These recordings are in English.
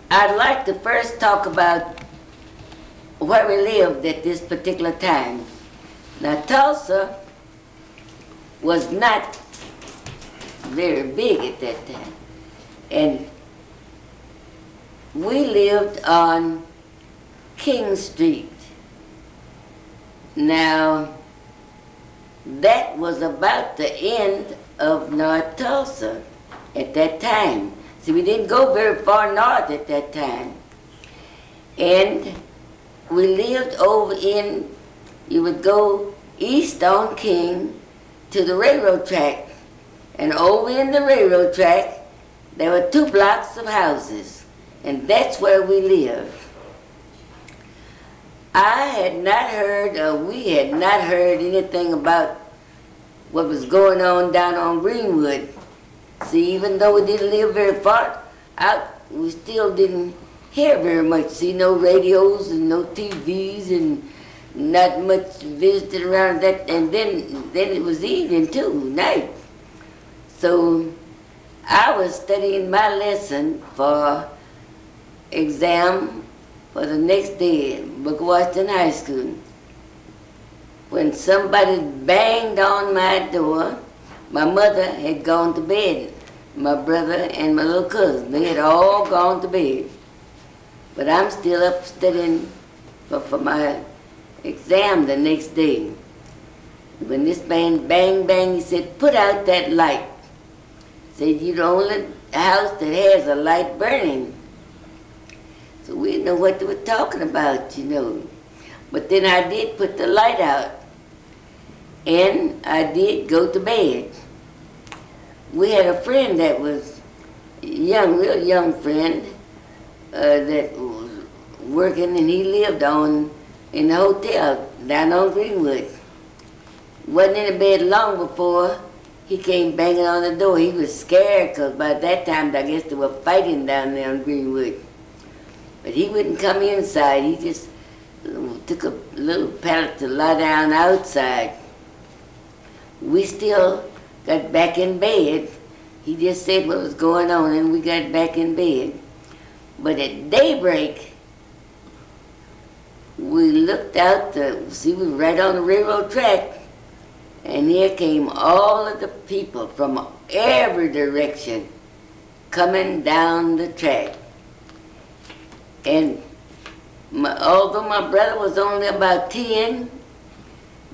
I'd like to first talk about where we lived at this particular time. Now, Tulsa was not very big at that time. And we lived on King Street. Now, that was about the end of North Tulsa at that time. See, we didn't go very far north at that time. And we lived over in, you would go east on King to the railroad track. And over in the railroad track, there were 2 blocks of houses. And that's where we lived. I had not heard, or we had not heard anything about what was going on down on Greenwood. See, even though we didn't live very far out, we still didn't hear very much. See, no radios and no TVs and not much visiting around that. And then it was evening too, night. So I was studying my lesson for exam for the next day at Booker Washington High School when somebody banged on my door. My mother had gone to bed. My brother and my little cousin, they had all gone to bed. But I'm still up studying for my exam the next day. When this man bang, bang, he said, "Put out that light." Said, "You're the only house that has a light burning." So we didn't know what they were talking about, you know. But then I did put the light out. And I did go to bed. We had a friend that was young, real young friend, that was working, and he lived in the hotel down on Greenwood. Wasn't in the bed long before he came banging on the door. He was scared because by that time I guess they were fighting down there on Greenwood. But he wouldn't come inside. He just took a little pallet to lie down outside. We still got back in bed. He just said what was going on, and we got back in bed. But at daybreak, we looked out to see, we were right on the railroad track, and here came all of the people from every direction coming down the track. And although my brother was only about 10,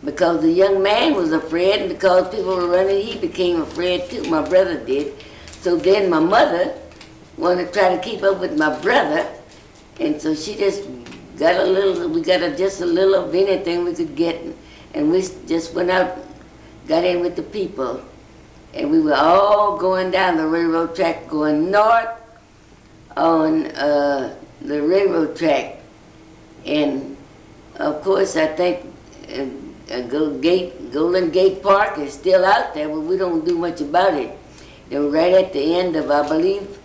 because the young man was afraid, and because people were running, he became afraid too. My brother did. So then my mother wanted to try to keep up with my brother, and so she just got a little, we got just a little of anything we could get, and we just went out, got in with the people, and we were all going down the railroad track, going north on the railroad track. And of course, I think Golden Gate Park is still out there, but we don't do much about it. They were right at the end of, I believe,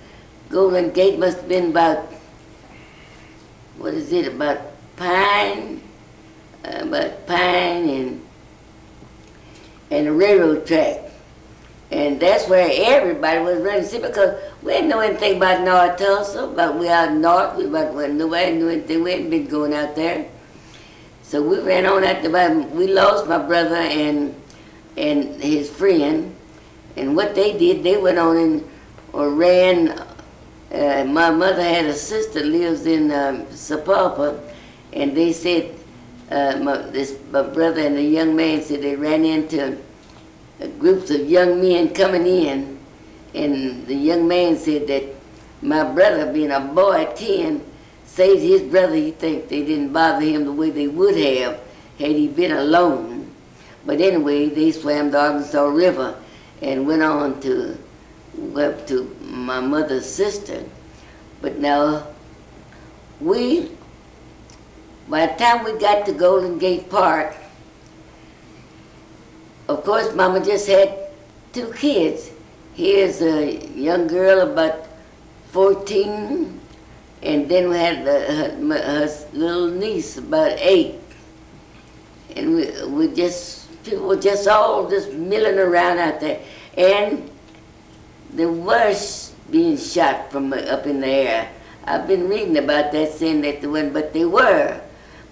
Golden Gate must have been about, what is it, about Pine and the railroad track. And that's where everybody was running. See, because we didn't know anything about North Tulsa, but we out north, nobody knew anything. We hadn't been going out there. So we ran on out there. We lost my brother and his friend. And what they did, they went on and ran. My mother had a sister lives in Sapulpa, and they said, my brother and the young man said they ran into groups of young men coming in, and the young man said that my brother, being a boy at 10, saved his brother. He think they didn't bother him the way they would have had he been alone. But anyway, they swam the Arkansas River and went on to up to my mother's sister. But now, by the time we got to Golden Gate Park, of course, Mama just had 2 kids. Here's a young girl about 14, and then we had her little niece about 8. And people were just all just milling around out there. And there was being shot from up in the air. I've been reading about that, saying that they weren't, but they were.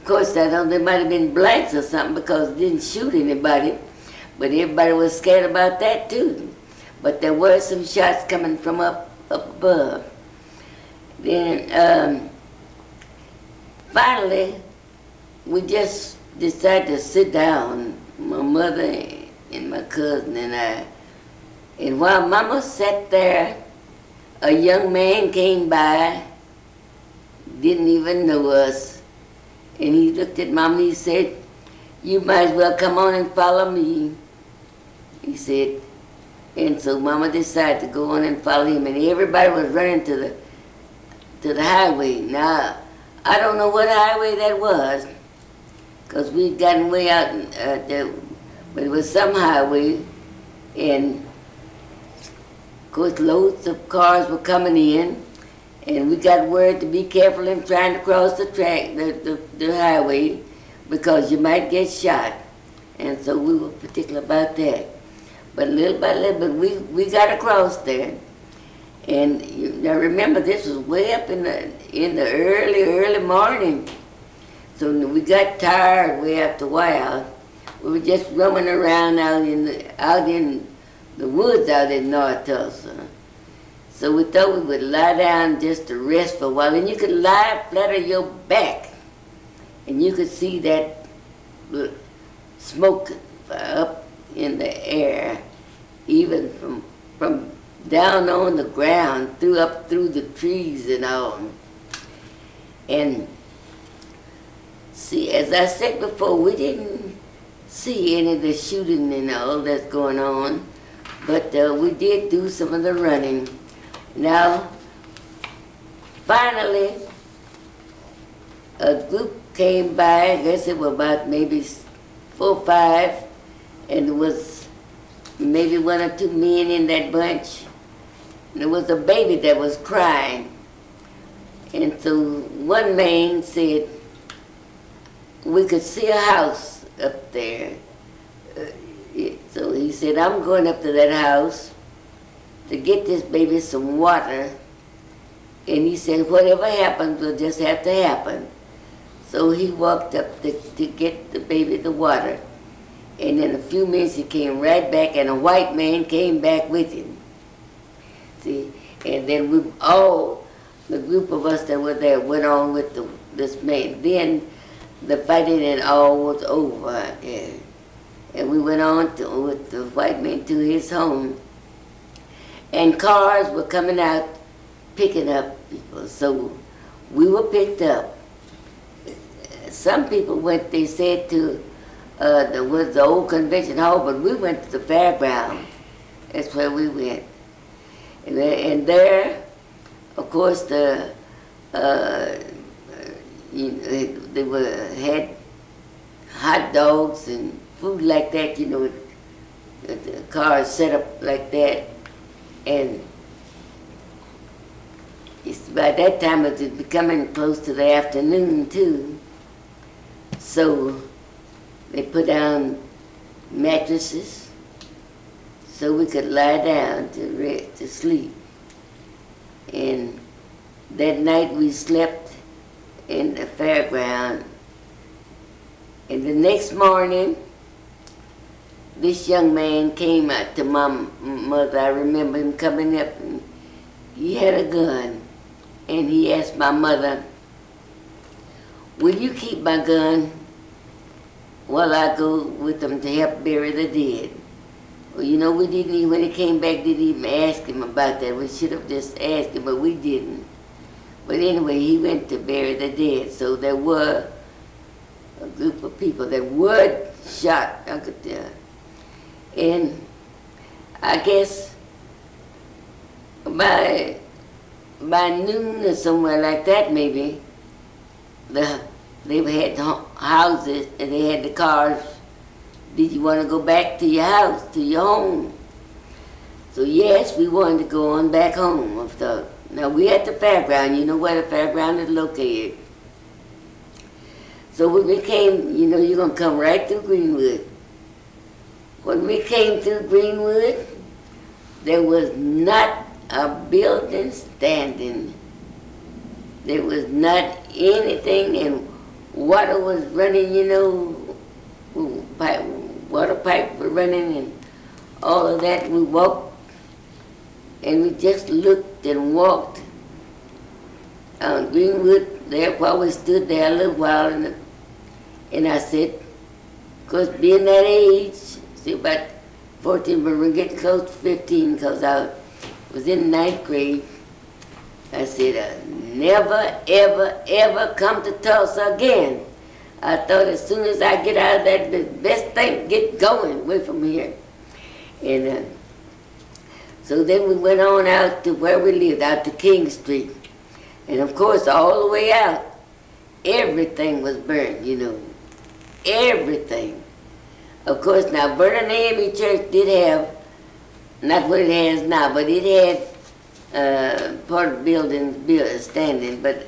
Of course, I know there might have been blanks or something because it didn't shoot anybody, but everybody was scared about that too. But there were some shots coming from up above. Then finally, we just decided to sit down, my mother and my cousin and I. And while Mama sat there, a young man came by, didn't even know us, and he looked at Mama and he said, "You might as well come on and follow me," he said. And so Mama decided to go on and follow him, and everybody was running to the highway. Now, I don't know what highway that was, because we'd gotten way out there, but it was some highway, and of course loads of cars were coming in, and we got word to be careful in trying to cross the track, the highway, because you might get shot. And so we were particular about that. But little by little, we got across there. And now remember, this was way up in the early morning. So we got tired way after a while. We were just roaming around out in the woods out in North Tulsa. So we thought we would lie down just to rest for a while. And you could lie flat on your back, and you could see that smoke up in the air, even from down on the ground, up through the trees and all. And see, as I said before, we didn't see any of the shooting and all that's going on, but we did do some of the running. Now, finally, a group came by, I guess it was about maybe 4 or 5, and there was maybe 1 or 2 men in that bunch. And there was a baby that was crying. And so one man said, we could see a house up there. So he said, I'm going up to that house to get this baby some water. And he said, whatever happens will just have to happen. So he walked up to get the baby the water. And in a few minutes he came right back, and a white man came back with him. See, and then the group of us that were there went on with this man. Then the fighting and all was over, and we went on with the white man to his home. And cars were coming out picking up people, so we were picked up. Some people went, they said, to the old convention hall, but we went to the fairgrounds. That's where we went. And there, of course, they had hot dogs and food like that, the cars set up like that. And by that time it was becoming close to the afternoon too. So they put down mattresses so we could lie down to sleep. And that night we slept in the fairground. And the next morning, this young man came out to my mother. I remember him coming up, and he had a gun. And he asked my mother, will you keep my gun while I go with them to help bury the dead? Well, we didn't even, when he came back, didn't even ask him about that. We should have just asked him, but we didn't. But anyway, he went to bury the dead. So there were a group of people that were shot, I could tell. And I guess by noon or somewhere like that, maybe, they had houses and they had the cars. Did you want to go back to your house, to your home? So yes, we wanted to go on back home. I thought. Now we at the fairground. You know where the fairground is located. So when we came, you're going to come right through Greenwood. When we came through Greenwood, there was not a building standing. there was not anything, and water was running, you know, water pipe was running, and all of that. We walked, and we just looked and walked on Greenwood there while we stood there a little while, and I said, of course, being that age, see, about 14, but we're getting close to 15, because I was in 9th grade. I said, I'll never, ever, ever come to Tulsa again. I thought as soon as I get out of that, the best thing, get going away from here. And so then we went on out to where we lived, out to King Street. And of course, all the way out, everything was burned, you know, everything. Of course, now, Vernon AME Church did have, not what it has now, but it had part of the building standing, but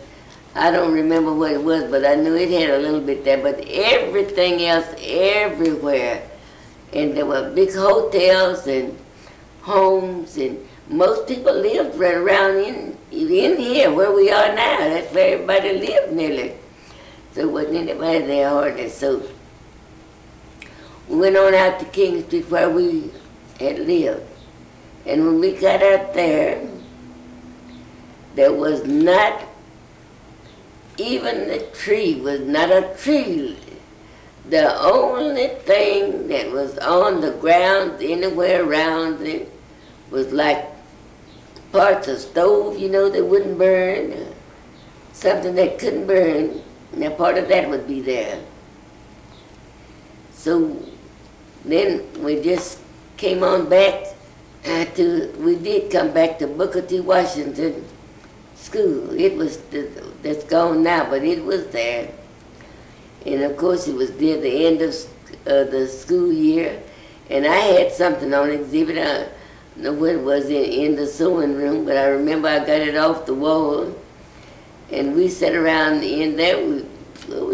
I don't remember what it was, but I knew it had a little bit there, but everything else, everywhere. And there were big hotels and homes, and most people lived right around in here where we are now. That's where everybody lived nearly. So there wasn't anybody there hardly. So we went on out to King Street where we had lived. And when we got out there, there was not even a tree, was not a tree. The only thing that was on the ground anywhere around it was like parts of stove, you know, that wouldn't burn, something that couldn't burn. Now part of that would be there. So then we just came on back we did come back to Booker T. Washington School. It was, that's gone now, but it was there. And of course it was near the end of the school year. And I had something on exhibit, I don't know what it was in the sewing room, but I remember I got it off the wall. And we sat around in there, we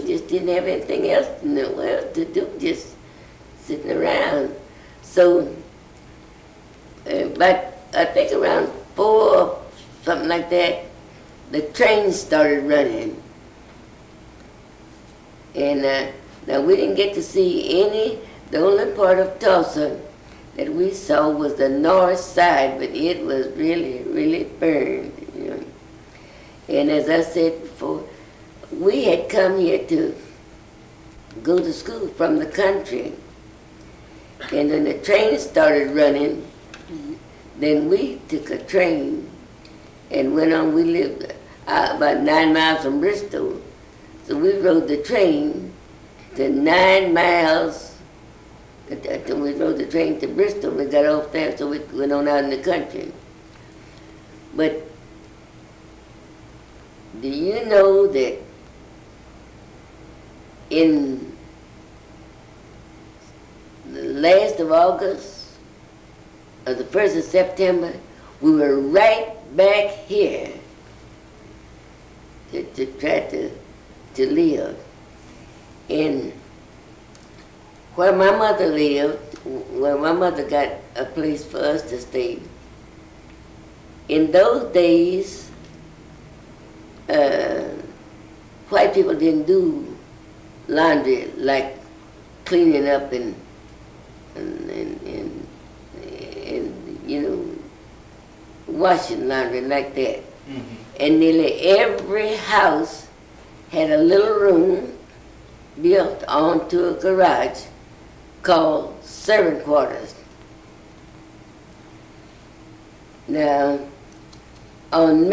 just didn't have anything else to do, just sitting around. So, but I think around 4, something like that, the train started running. And now we didn't get to see any, the only part of Tulsa that we saw was the north side, but it was really, really burned, you know. And as I said before, we had come here to go to school from the country. And then the train started running. Then we took a train and went on. We lived about 9 miles from Bristol. So we rode the train to 9 miles. We rode the train to Bristol. We got off there, so we went on out in the country. But do you know that in the last of August, or the 1st of September, we were right back here to try to live. And where my mother lived, where my mother got a place for us to stay, in those days, white people didn't do laundry, like cleaning up and you know, washing laundry like that. Mm-hmm. And nearly every house had a little room built onto a garage called servant quarters. Now, on